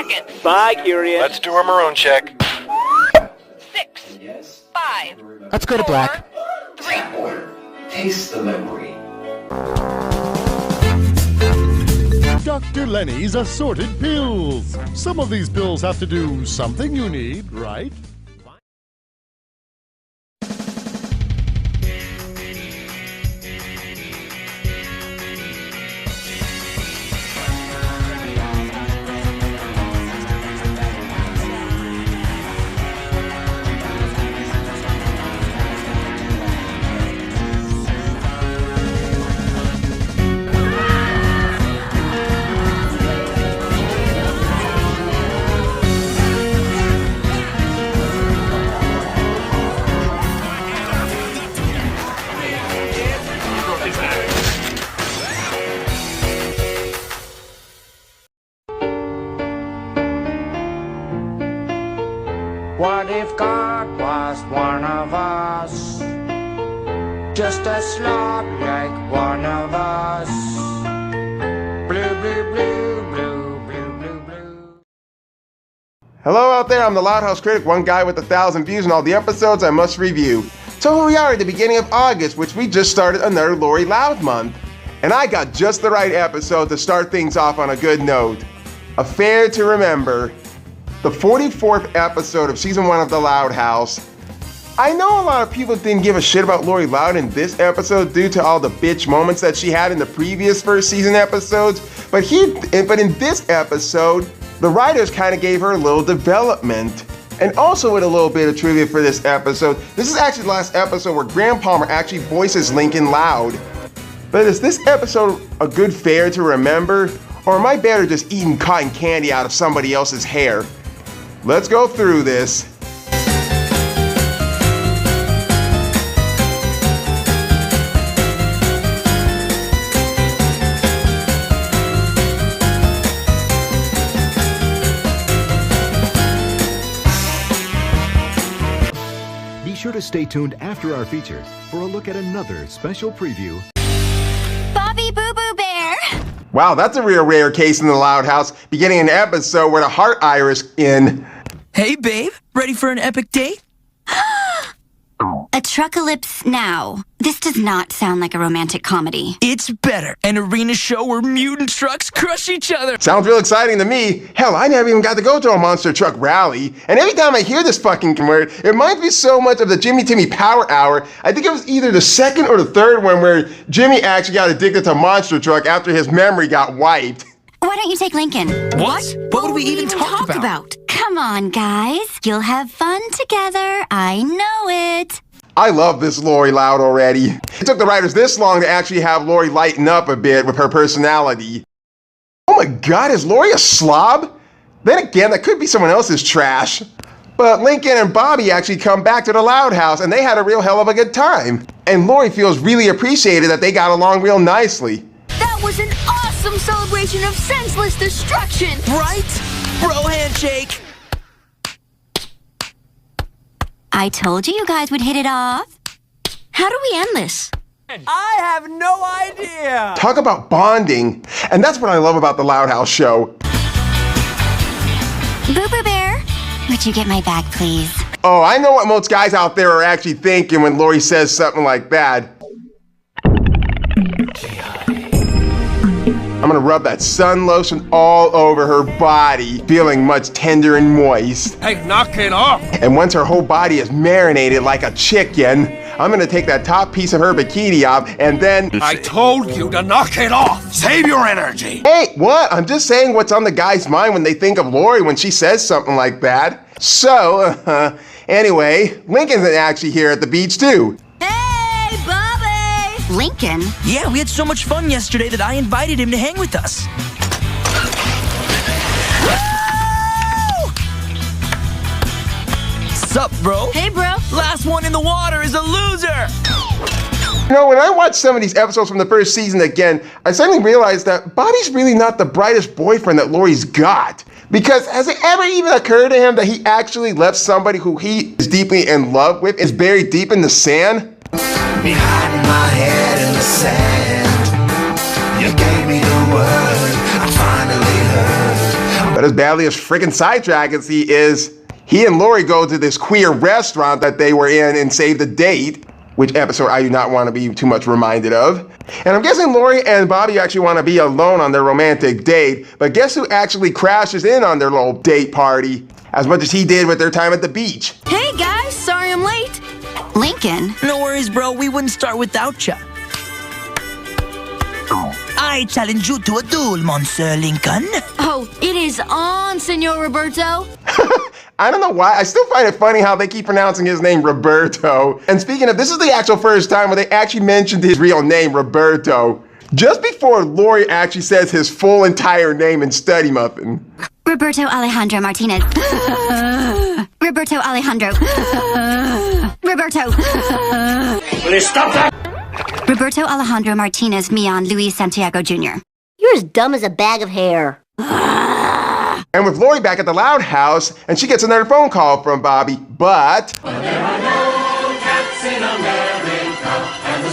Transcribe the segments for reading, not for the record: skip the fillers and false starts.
seconds. Bye, Curian. Let's do a maroon check. 6, 5, Let's go to 4, black. 3. Taste the memory. Dr. Lenny's assorted pills. Some of these pills have to do something you need, right? What if God was one of us? Just a slob like one of us. Blue, blue, blue, blue, blue, blue, blue. Hello out there, I'm the Loud House Critic, one guy with 1,000 views and all the episodes I must review. So here we are at the beginning of August, which we just started another Lori Loud month. And I got just the right episode to start things off on a good note. Affair to Remember, the 44th episode of Season 1 of The Loud House. I know a lot of people didn't give a shit about Lori Loud in this episode due to all the bitch moments that she had in the previous first season episodes, but in this episode, the writers kind of gave her a little development. And also with a little bit of trivia for this episode, this is actually the last episode where Graham Palmer actually voices Lincoln Loud. But is this episode a good fare to remember, or am I better just eating cotton candy out of somebody else's hair? Let's go through this. Be sure to stay tuned after our feature for a look at another special preview. Bobby Boo Boo Bear! Wow, that's a real rare case in the Loud House, beginning an episode where the heart iris in. Hey, babe, ready for an epic date? A truckalypse now. This does not sound like a romantic comedy. It's better. An arena show where mutant trucks crush each other. Sounds real exciting to me. Hell, I never even got to go to a monster truck rally. And every time I hear this fucking word, it reminds me so much of the Jimmy Timmy Power Hour. I think it was either the second or the third one where Jimmy actually got addicted to monster truck after his memory got wiped. Why don't you take Lincoln? What? What would we even talk about? Come on, guys. You'll have fun together. I know it. I love this Lori Loud already. It took the writers this long to actually have Lori lighten up a bit with her personality. Oh my god, is Lori a slob? Then again, that could be someone else's trash. But Lincoln and Bobby actually come back to the Loud House and they had a real hell of a good time. And Lori feels really appreciated that they got along real nicely. That was an awesome celebration of senseless destruction! Right? Bro handshake! I told you guys would hit it off. How do we end this? I have no idea! Talk about bonding. And that's what I love about the Loud House show. Boo Boo Bear, would you get my bag, please? Oh, I know what most guys out there are actually thinking when Lori says something like that. I'm gonna rub that sun lotion all over her body, feeling much tender and moist. Hey, knock it off! And once her whole body is marinated like a chicken, I'm gonna take that top piece of her bikini off and then... I told you to knock it off! Save your energy! Hey, what? I'm just saying what's on the guy's mind when they think of Lori when she says something like that. So, anyway, Lincoln's actually here at the beach too. Hey, Bobby! Lincoln? Yeah, we had so much fun yesterday that I invited him to hang with us. Sup, bro? Hey, bro. Last one in the water is a loser! You know, when I watch some of these episodes from the first season again, I suddenly realized that Bobby's really not the brightest boyfriend that Lori's got. Because has it ever even occurred to him that he actually left somebody who he is deeply in love with is buried deep in the sand? Behind my head in the sand, you gave me the word I finally heard. But as badly as freaking sidetracked as he is, he and Lori go to this queer restaurant that they were in and save the date, which episode I do not want to be too much reminded of. And I'm guessing Lori and Bobby actually want to be alone on their romantic date, but guess who actually crashes in on their little date party as much as he did with their time at the beach? Hey guys, sorry I'm late. Lincoln. No worries, bro. We wouldn't start without ya. I challenge you to a duel, Monsieur Lincoln. Oh, it is on, Senor Roberto. I don't know why. I still find it funny how they keep pronouncing his name Roberto. And speaking of, this is the actual first time where they actually mentioned his real name, Roberto, just before Lori actually says his full entire name in Study Muffin. Roberto Alejandro Martinez. Roberto Alejandro. Roberto. Will you stop that? Roberto Alejandro Martinez Mian Luis Santiago Jr. You're as dumb as a bag of hair. And with Lori back at the Loud House, and she gets another phone call from Bobby, but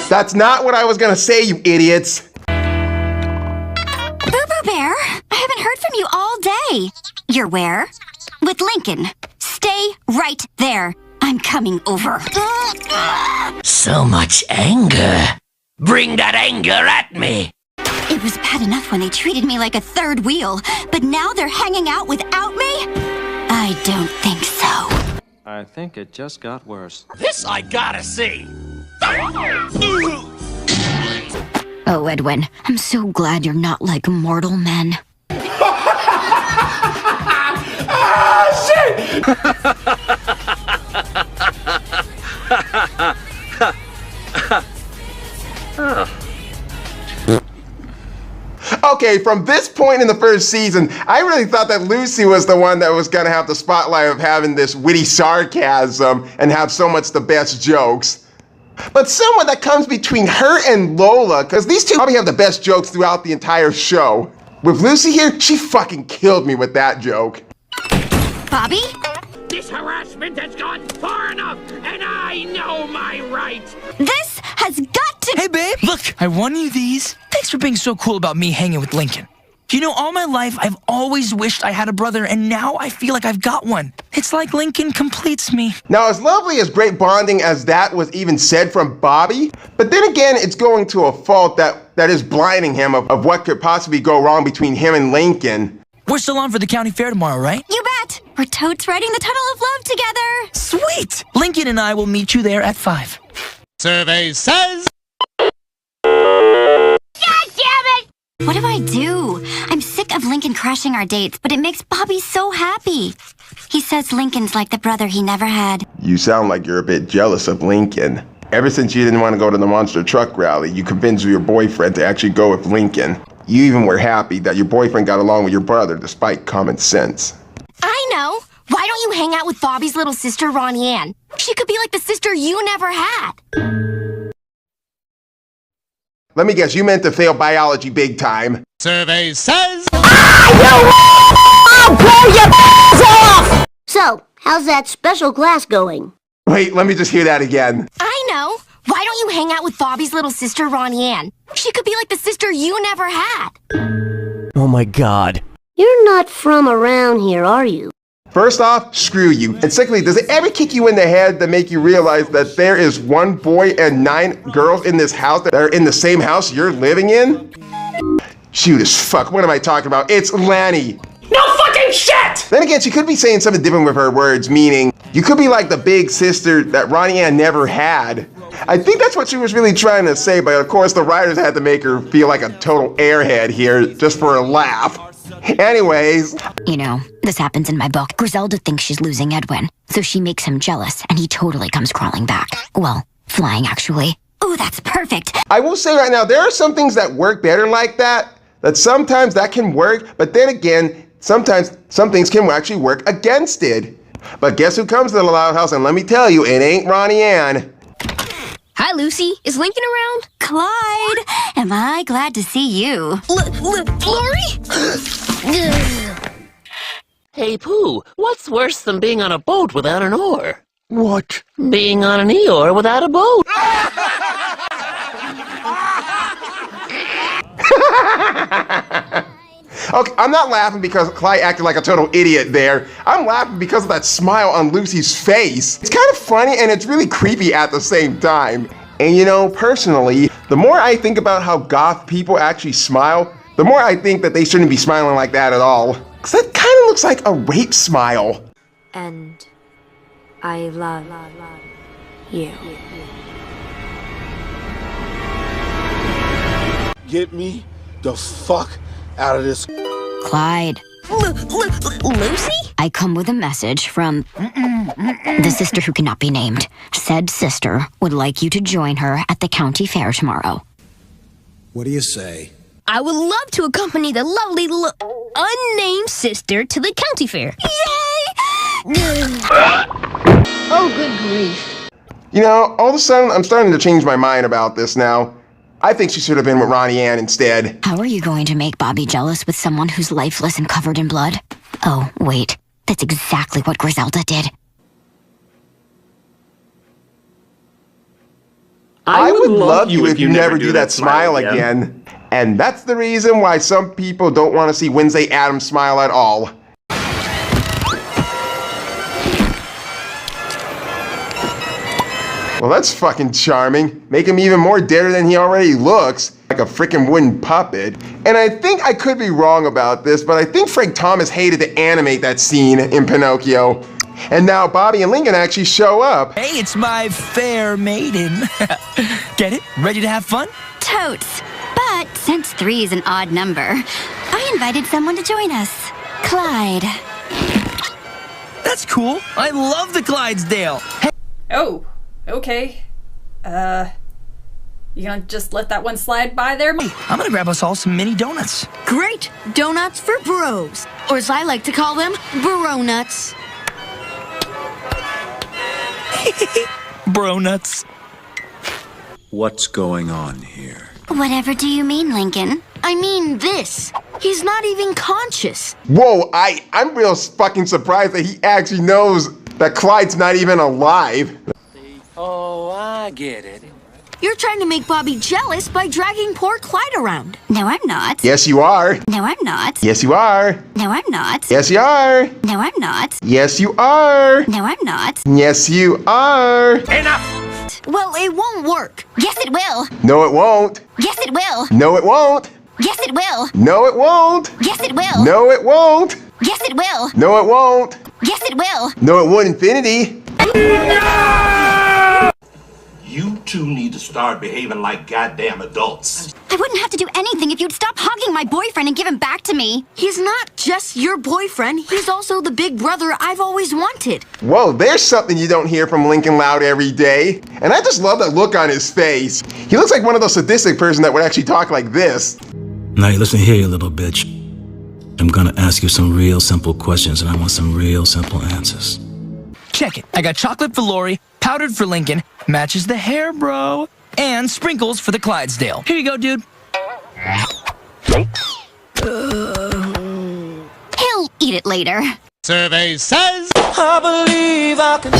that's not what I was gonna say, you idiots. Boo Boo Bear, I haven't heard from you all day. You're where? With Lincoln. Stay right there. I'm coming over. So much anger. Bring that anger at me. It was bad enough when they treated me like a third wheel, but now they're hanging out without me? I don't think so. I think it just got worse. This I gotta see. Oh, Edwin, I'm so glad you're not like mortal men. Ah, shit! Okay, from this point in the first season, I really thought that Lucy was the one that was gonna have the spotlight of having this witty sarcasm and have so much the best jokes. But someone that comes between her and Lola, because these two probably have the best jokes throughout the entire show. With Lucy here, she fucking killed me with that joke. Bobby? This harassment has gone far enough, and I know my rights. This has got to— Hey, babe. Look, I won you these. Thanks for being so cool about me hanging with Lincoln. You know, all my life, I've always wished I had a brother, and now I feel like I've got one. It's like Lincoln completes me. Now, as lovely as great bonding as that was even said from Bobby, but then again, it's going to a fault that is blinding him of what could possibly go wrong between him and Lincoln. We're still on for the county fair tomorrow, right? You bet! We're totes riding the tunnel of love together! Sweet! Lincoln and I will meet you there at 5. Survey says... What do I do? I'm sick of Lincoln crashing our dates, but it makes Bobby so happy. He says Lincoln's like the brother he never had. You sound like you're a bit jealous of Lincoln. Ever since you didn't want to go to the monster truck rally, you convinced your boyfriend to actually go with Lincoln. You even were happy that your boyfriend got along with your brother despite common sense. I know. Why don't you hang out with Bobby's little sister, Ronnie Ann? She could be like the sister you never had. Let me guess, you meant to fail biology big time. Survey says... I'll blow your off! So, how's that special class going? Wait, let me just hear that again. I know. Why don't you hang out with Bobby's little sister, Ronnie Ann? She could be like the sister you never had. Oh my God. You're not from around here, are you? First off, screw you. And secondly, does it ever kick you in the head to make you realize that there is 1 boy and 9 girls in this house that are in the same house you're living in? Shoot as fuck, what am I talking about? It's Lanny. No fucking shit! Then again, she could be saying something different with her words, meaning you could be like the big sister that Ronnie Ann never had. I think that's what she was really trying to say, but of course the writers had to make her feel like a total airhead here just for a laugh. Anyways. You know, this happens in my book. Griselda thinks she's losing Edwin, so she makes him jealous, and he totally comes crawling back. Well, flying, actually. Ooh, that's perfect. I will say right now, there are some things that work better like that sometimes that can work, but then again, sometimes some things can actually work against it. But guess who comes to the Loud House, and let me tell you, it ain't Ronnie Ann. Hi, Lucy. Is Lincoln around? Clyde, am I glad to see you. Lori? Hey, Pooh, what's worse than being on a boat without an oar? What? Being on an Eeyore without a boat. Okay, I'm not laughing because Clyde acted like a total idiot there. I'm laughing because of that smile on Lucy's face. It's kind of funny and it's really creepy at the same time. And you know, personally, the more I think about how goth people actually smile, the more I think that they shouldn't be smiling like that at all. Because that kind of looks like a rape smile. And I love you. Get me the fuck out of this. Clyde. Lucy? I come with a message from the sister who cannot be named. Said sister would like you to join her at the county fair tomorrow. What do you say? I would love to accompany the lovely unnamed sister to the county fair. Yay! Oh, good grief. You know, all of a sudden, I'm starting to change my mind about this now. I think she should have been with Ronnie Ann instead. How are you going to make Bobby jealous with someone who's lifeless and covered in blood? Oh, wait. That's exactly what Griselda did. I would love you if you never do that smile again. And that's the reason why some people don't want to see Wednesday Addams smile at all. Well, that's fucking charming. Make him even more deader than he already looks, like a freaking wooden puppet. And I think I could be wrong about this, but I think Frank Thomas hated to animate that scene in Pinocchio. And now Bobby and Lincoln actually show up. Hey, it's my fair maiden. Get it? Ready to have fun? Totes. But since 3 is an odd number, I invited someone to join us. Clyde. That's cool. I love the Clydesdale. Hey. Oh, okay. You gonna just let that one slide by there? Hey, I'm gonna grab us all some mini donuts. Great. Donuts for bros. Or as I like to call them, bro nuts. Bro nuts. What's going on here? Whatever do you mean, Lincoln? I mean this. He's not even conscious. Whoa, I'm real fucking surprised that he actually knows that Clyde's not even alive. Oh, I get it. You're trying to make Bobby jealous by dragging poor Clyde around. No, I'm not. Yes, you are. No, I'm not. Yes, you are. No, I'm not. Yes, you are. No, I'm not. Yes, you are. No, I'm not. Yes, you are. Enough! Well, it won't work. Yes, it will. No, it won't. Yes, it will. No, it won't. Yes, it will. No, it won't. Yes, it will. No, it won't. Yes, it will. No, it won't. Yes, it will. No, it won't, Infinity. You two need to start behaving like goddamn adults. I wouldn't have to do anything if you'd stop hugging my boyfriend and give him back to me. He's not just your boyfriend. He's also the big brother I've always wanted. Whoa, there's something you don't hear from Lincoln Loud every day. And I just love that look on his face. He looks like one of those sadistic person that would actually talk like this. Now you listen here, you little bitch. I'm gonna ask you some real simple questions and I want some real simple answers. Check it. I got chocolate for Lori, powdered for Lincoln, matches the hair, bro, and sprinkles for the Clydesdale. Here you go, dude. He'll eat it later. Survey says, I believe I can.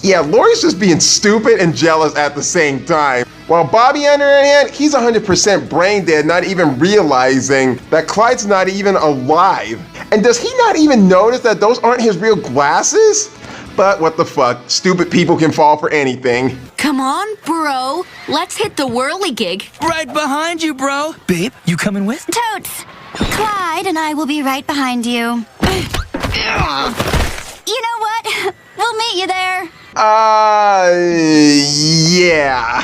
Yeah, Lori's just being stupid and jealous at the same time. While Bobby, on the other hand, he's 100% brain dead, not even realizing that Clyde's not even alive. And does he not even notice that those aren't his real glasses? But what the fuck, stupid people can fall for anything. Come on, bro. Let's hit the whirligig. Right behind you, bro. Babe, you coming with? Totes. Clyde and I will be right behind you. You know what? We'll meet you there. Yeah.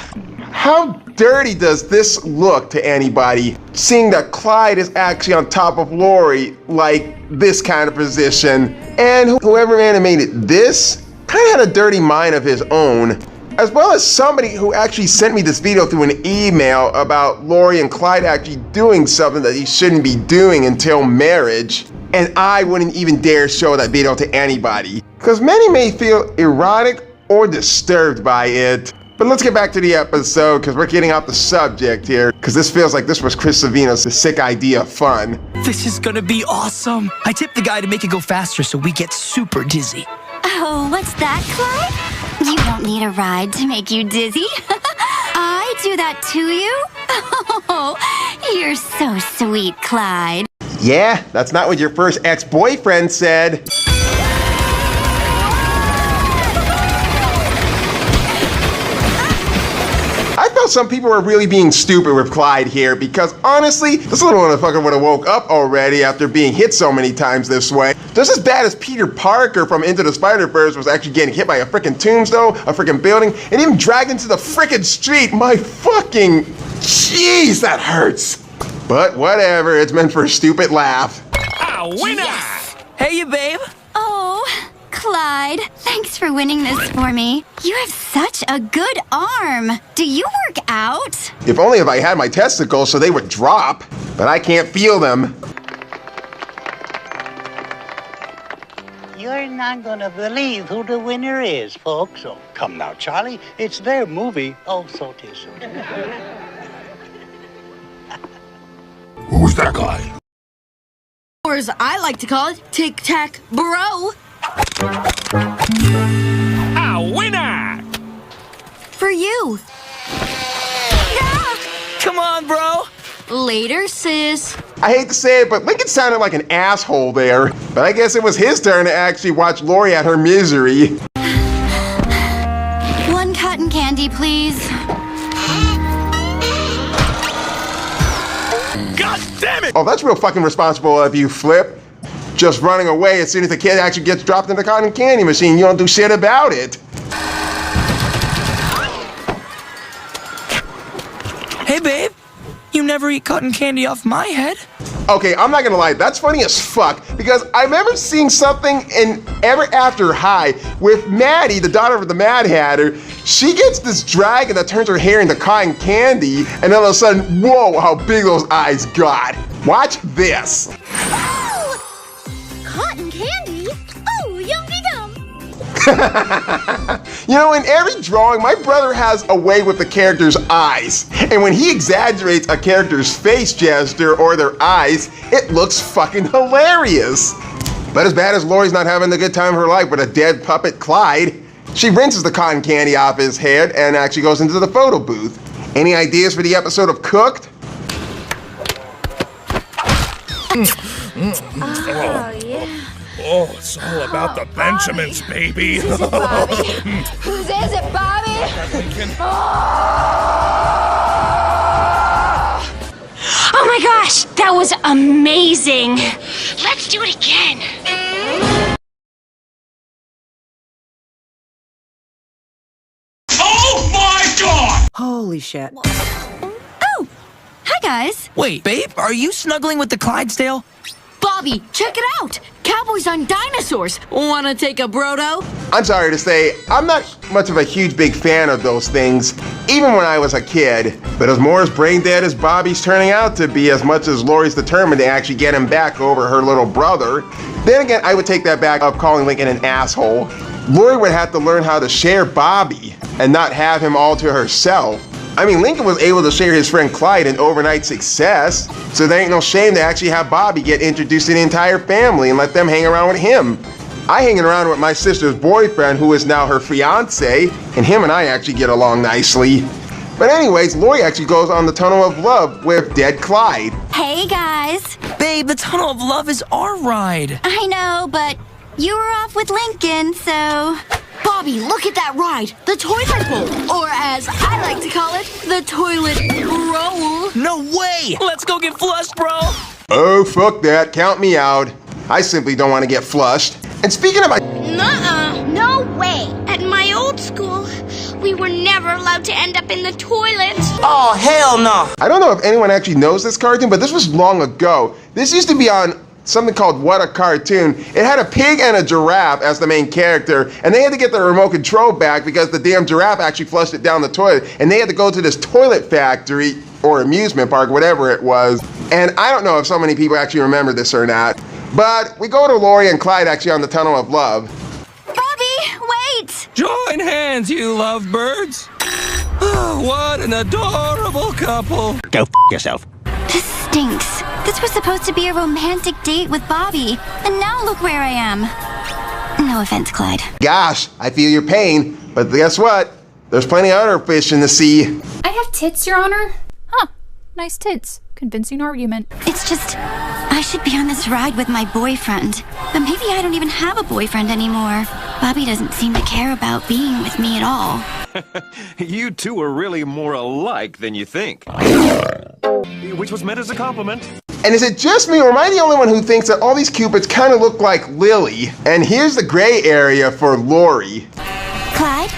How dirty does this look to anybody? Seeing that Clyde is actually on top of Lori, like this kind of position. And whoever animated this kind of had a dirty mind of his own. As well as somebody who actually sent me this video through an email about Lori and Clyde actually doing something that he shouldn't be doing until marriage. And I wouldn't even dare show that video to anybody. Because many may feel erotic or disturbed by it. But let's get back to the episode because we're getting off the subject here. Because this feels like this was Chris Savino's sick idea of fun. This is gonna be awesome. I tipped the guy to make it go faster so we get super dizzy. Oh, what's that, Clyde? You don't need a ride to make you dizzy. I do that to you? Oh, you're so sweet, Clyde. Yeah, that's not what your first ex-boyfriend said. I felt some people were really being stupid with Clyde here because honestly, this little motherfucker would have woke up already after being hit so many times this way. Just as bad as Peter Parker from Into the Spider-Verse was actually getting hit by a freaking tombstone, a freaking building, and even dragged into the freaking street. My fucking, jeez, that hurts. But whatever, it's meant for a stupid laugh. A winner! Yes. Hey, you babe. Oh, Clyde, thanks for winning this for me. You have such a good arm. Do you work out? If only if I had my testicles so they would drop, but I can't feel them. You're not gonna believe who the winner is, folks. Oh, come now, Charlie. It's their movie. Oh, so tis. Who's that guy? Or as I like to call it, tic-tac bro. A winner! For you. Come on, bro. Later, sis. I hate to say it, but Lincoln sounded like an asshole there. But I guess it was his turn to actually watch Lori at her misery. One cotton candy, please. God damn it! Oh, that's real fucking responsible of you, Flip. Just running away as soon as the kid actually gets dropped in the cotton candy machine. You don't do shit about it. Hey, babe. You never eat cotton candy off my head. Okay, I'm not gonna lie, that's funny as fuck because I remember seeing something in Ever After High with Maddie, the daughter of the Mad Hatter. She gets this dragon that turns her hair into cotton candy, and then all of a sudden, whoa, how big those eyes got. Watch this. Oh! Cotton candy? Oh, yum-de-dum. You know, in every drawing, my brother has a way with the character's eyes. And when he exaggerates a character's face gesture or their eyes, it looks fucking hilarious. But as bad as Lori's not having the good time of her life with a dead puppet Clyde, she rinses the cotton candy off his head and actually goes into the photo booth. Any ideas for the episode of Cooked? Oh, yeah. Oh, it's all about the Benjamins, baby. Whose is it, Bobby? Whose is it, Bobby? Oh my gosh, that was amazing. Let's do it again. Oh my God! Holy shit. Oh, hi guys. Wait, babe, are you snuggling with the Clydesdale? Bobby, check it out. Cowboys on dinosaurs. Wanna take a brodo? I'm sorry to say, I'm not much of a huge big fan of those things, even when I was a kid. But as more as brain dead as Bobby's turning out to be, as much as Lori's determined to actually get him back over her little brother, then again, I would take that back of calling Lincoln an asshole. Lori would have to learn how to share Bobby and not have him all to herself. I mean, Lincoln was able to share his friend Clyde an overnight success, so there ain't no shame to actually have Bobby get introduced to the entire family and let them hang around with him. I hanging around with my sister's boyfriend, who is now her fiance, and him and I actually get along nicely. But anyways, Lori actually goes on the Tunnel of Love with dead Clyde. Hey guys. Babe, the Tunnel of Love is our ride. I know, but you were off with Lincoln, so... Bobby, look at that ride. The toilet bowl. Or as I like to call it, the toilet roll. No way! Let's go get flushed, bro! Oh, fuck that. Count me out. I simply don't want to get flushed. And speaking of Nuh-uh. No way. At my old school, we were never allowed to end up in the toilet. Oh, hell no. I don't know if anyone actually knows this cartoon, but this was long ago. This used to be on something called What a Cartoon. It had a pig and a giraffe as the main character, and they had to get the remote control back because the damn giraffe actually flushed it down the toilet, and they had to go to this toilet factory or amusement park, whatever it was. And I don't know if so many people actually remember this or not, but we go to Lori and Clyde actually on the Tunnel of Love. Bobby, wait! Join hands, you lovebirds. Oh, what an adorable couple. Go f yourself. This stinks. This was supposed to be a romantic date with Bobby, and now look where I am. No offense, Clyde. Gosh, I feel your pain, but guess what? There's plenty of other fish in the sea. I have tits, Your Honor. Huh. Nice tits. Convincing argument. It's just, I should be on this ride with my boyfriend. But maybe I don't even have a boyfriend anymore. Bobby doesn't seem to care about being with me at all. You two are really more alike than you think. Which was meant as a compliment. And is it just me, or am I the only one who thinks that all these Cupids kind of look like Lily? And here's the gray area for Lori. Clyde?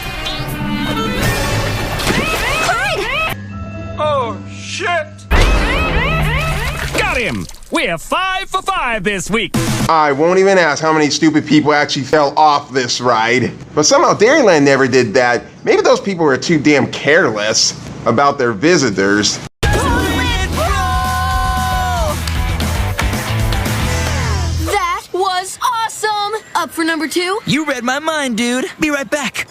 Clyde! Oh, shit! Got him! We're 5 for 5 this week. I won't even ask how many stupid people actually fell off this ride. But somehow Dairyland never did that. Maybe those people were too damn careless about their visitors. That was awesome! Up for number 2? You read my mind, dude. Be right back.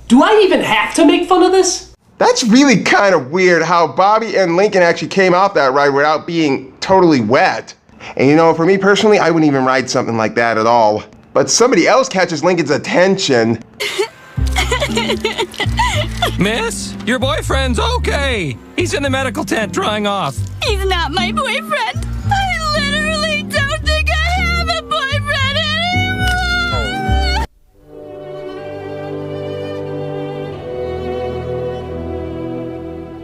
Do I even have to make fun of this? That's really kind of weird how Bobby and Lincoln actually came out that ride without being totally wet. And you know, for me personally, I wouldn't even ride something like that at all. But somebody else catches Lincoln's attention. Miss, your boyfriend's okay. He's in the medical tent drying off. He's not my boyfriend. I literally don't think I have a boyfriend anymore.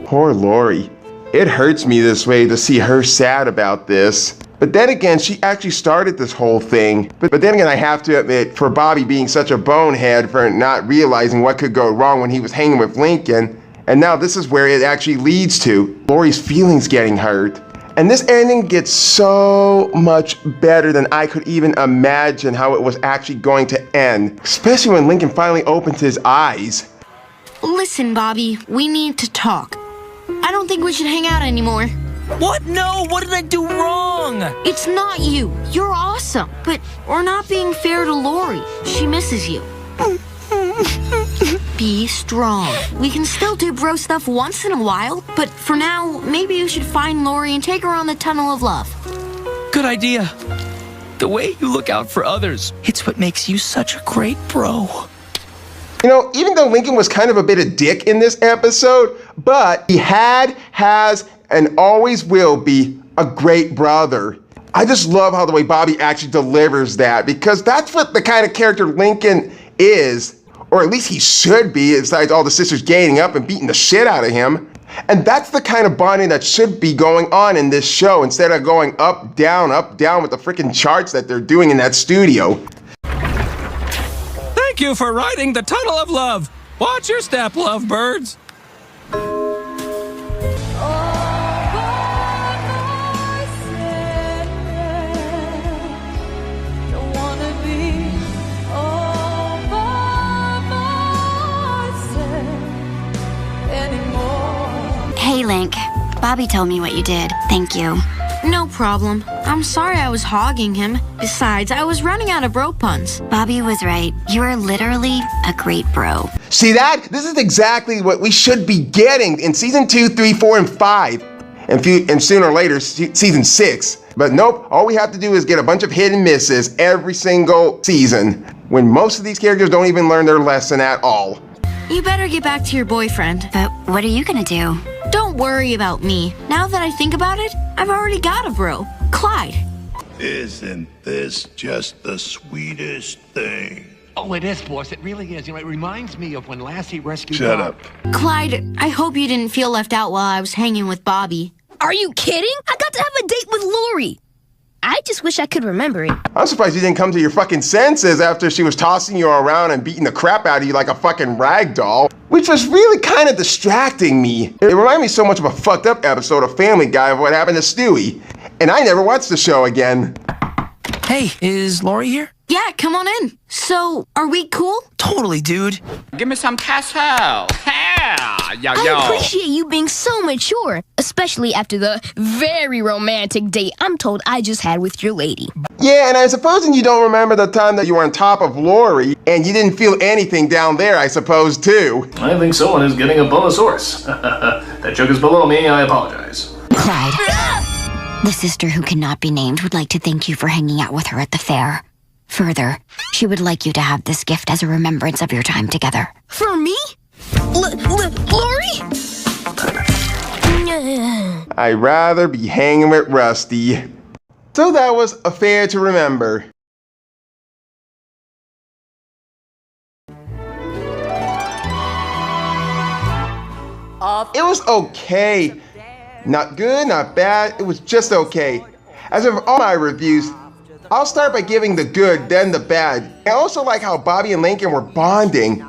Poor Lori. It hurts me this way to see her sad about this. But then again, she actually started this whole thing. But then again, I have to admit, for Bobby being such a bonehead for not realizing what could go wrong when he was hanging with Lincoln, and now this is where it actually leads to Lori's feelings getting hurt. And this ending gets so much better than I could even imagine how it was actually going to end, especially when Lincoln finally opens his eyes. Listen, Bobby, we need to talk. I don't think we should hang out anymore. What? No, what did I do wrong? It's not you. You're awesome. But we're not being fair to Lori. She misses you. Be strong. We can still do bro stuff once in a while, but for now, maybe you should find Lori and take her on the tunnel of love. Good idea. The way you look out for others, it's what makes you such a great bro. You know, even though Lincoln was kind of a bit of dick in this episode, but he has, and always will be a great brother. I just love how the way Bobby actually delivers that, because that's what the kind of character Lincoln is, or at least he should be, besides all the sisters gaining up and beating the shit out of him. And that's the kind of bonding that should be going on in this show, instead of going up, down with the freaking charts that they're doing in that studio. Thank you for riding the Tunnel of Love. Watch your step, lovebirds. Hey, Link. Bobby told me what you did. Thank you. No problem. I'm sorry I was hogging him. Besides, I was running out of bro puns. Bobby was right. You are literally a great bro. See that? This is exactly what we should be getting in season 2, 3, 4, and 5. And sooner or later, season 6. But nope, all we have to do is get a bunch of hit and misses every single season, when most of these characters don't even learn their lesson at all. You better get back to your boyfriend. But what are you gonna do? Don't worry about me. Now that I think about it, I've already got a bro. Clyde. Isn't this just the sweetest thing? Oh, it is, boss. It really is. You know, it reminds me of when Lassie rescued Shut Bob. up. Clyde, I hope you didn't feel left out while I was hanging with Bobby. Are you kidding? I got to have a date with Lori. I just wish I could remember it. I'm surprised you didn't come to your fucking senses after she was tossing you around and beating the crap out of you like a fucking rag doll, which was really kind of distracting me. It reminded me so much of a fucked up episode of Family Guy of what happened to Stewie, and I never watched the show again. Hey, is Lori here? Yeah, come on in. So, are we cool? Totally, dude. Give me some tassel. Yeah, yo. I appreciate you being so mature, especially after the very romantic date I'm told I just had with your lady. Yeah, and I'm supposing you don't remember the time that you were on top of Lori, and you didn't feel anything down there, I suppose, too. I think someone is getting a Bonosaurus. That joke is below me, I apologize. Clyde, the sister who cannot be named would like to thank you for hanging out with her at the fair. Further, she would like you to have this gift as a remembrance of your time together. For me? Lori? I'd rather be hanging with Rusty. So that was Affair to Remember. It was okay. Not good, not bad, it was just okay. As with all my reviews, I'll start by giving the good, then the bad. I also like how Bobby and Lincoln were bonding.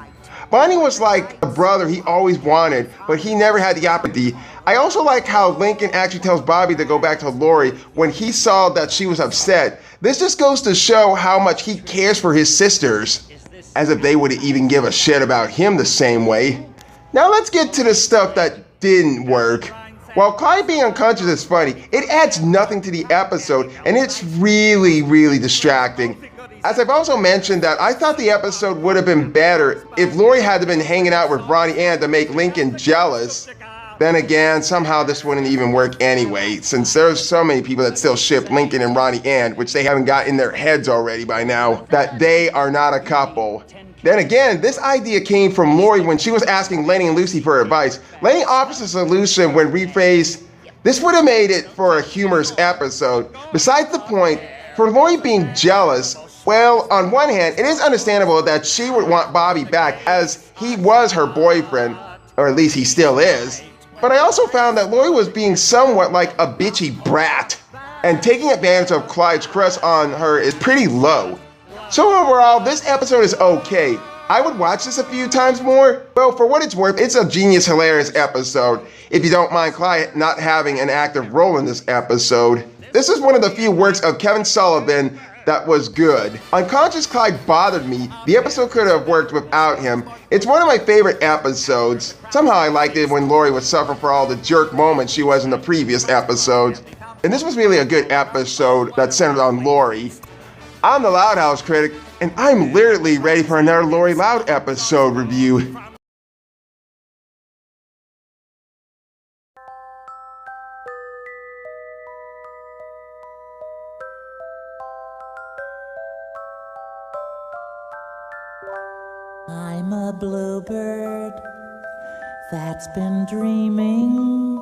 Bonding was like a brother he always wanted, but he never had the opportunity. I also like how Lincoln actually tells Bobby to go back to Lori when he saw that she was upset. This just goes to show how much he cares for his sisters, as if they would even give a shit about him the same way. Now let's get to the stuff that didn't work. While Clyde being unconscious is funny, it adds nothing to the episode, and it's really, really distracting. As I've also mentioned that I thought the episode would have been better if Lori had been hanging out with Ronnie Ann to make Lincoln jealous. Then again, somehow this wouldn't even work anyway, since there's so many people that still ship Lincoln and Ronnie Ann, which they haven't got in their heads already by now, that they are not a couple. Then again, this idea came from Lori when she was asking Lenny and Lucy for advice. Lenny offers a solution when rephrased. This would have made it for a humorous episode. Besides the point, for Lori being jealous, well, on one hand, it is understandable that she would want Bobby back as he was her boyfriend, or at least he still is. But I also found that Lori was being somewhat like a bitchy brat, and taking advantage of Clyde's crush on her is pretty low. So overall, this episode is okay. I would watch this a few times more. Well, for what it's worth, it's a genius, hilarious episode, if you don't mind Clyde not having an active role in this episode. This is one of the few works of Kevin Sullivan that was good. Unconscious Clyde bothered me. The episode could have worked without him. It's one of my favorite episodes. Somehow I liked it when Lori would suffer for all the jerk moments she was in the previous episodes. And this was really a good episode that centered on Lori. I'm the Loud House Critic, and I'm literally ready for another Lori Loud episode review. I'm a bluebird that's been dreaming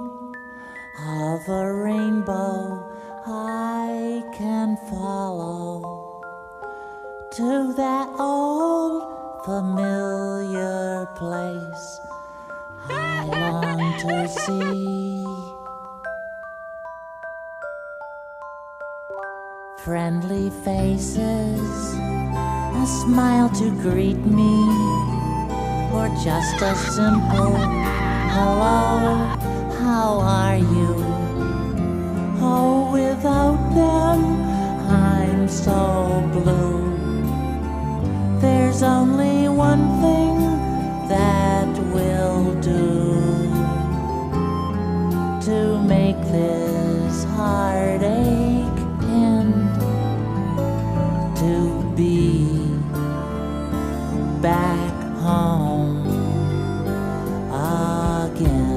of a rainbow I can follow to that old familiar place I long to see. Friendly faces, a smile to greet me, or just a simple hello, how are you? Oh, without them, I'm so blue. There's only one thing that will do to make this heartache end, to be back home again.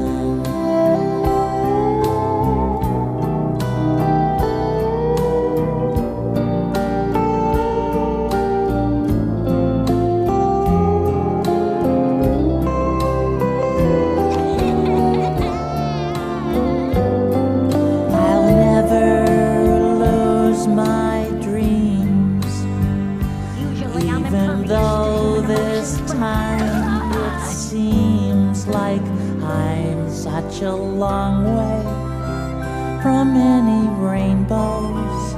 I'll never lose my dreams, even though this time it seems like I'm such a long way from any rainbows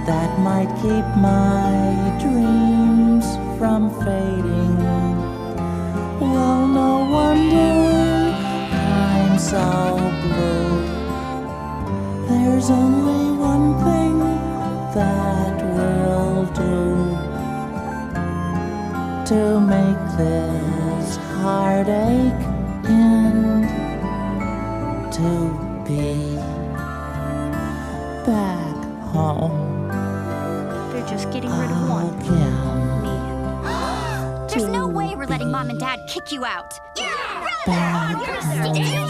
that might keep my dreams from fading. Well, no wonder I'm so blue. There's only one thing that will do to make this heartache end, to be back home. They're just getting rid of one. There's no way we're letting Mom and Dad kick you out. Back home again.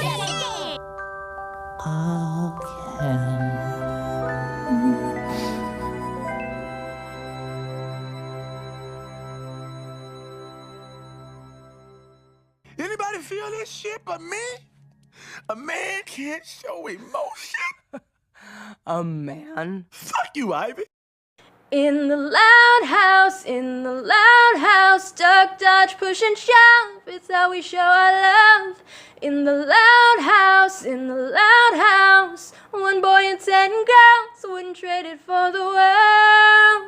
Anybody feel this shit but me? A man can't show emotion. A man? Fuck you, Ivy. In the loud house, duck, dodge, push and shove. It's how we show our love. In the loud house, one boy and 10 girls wouldn't trade it for the world.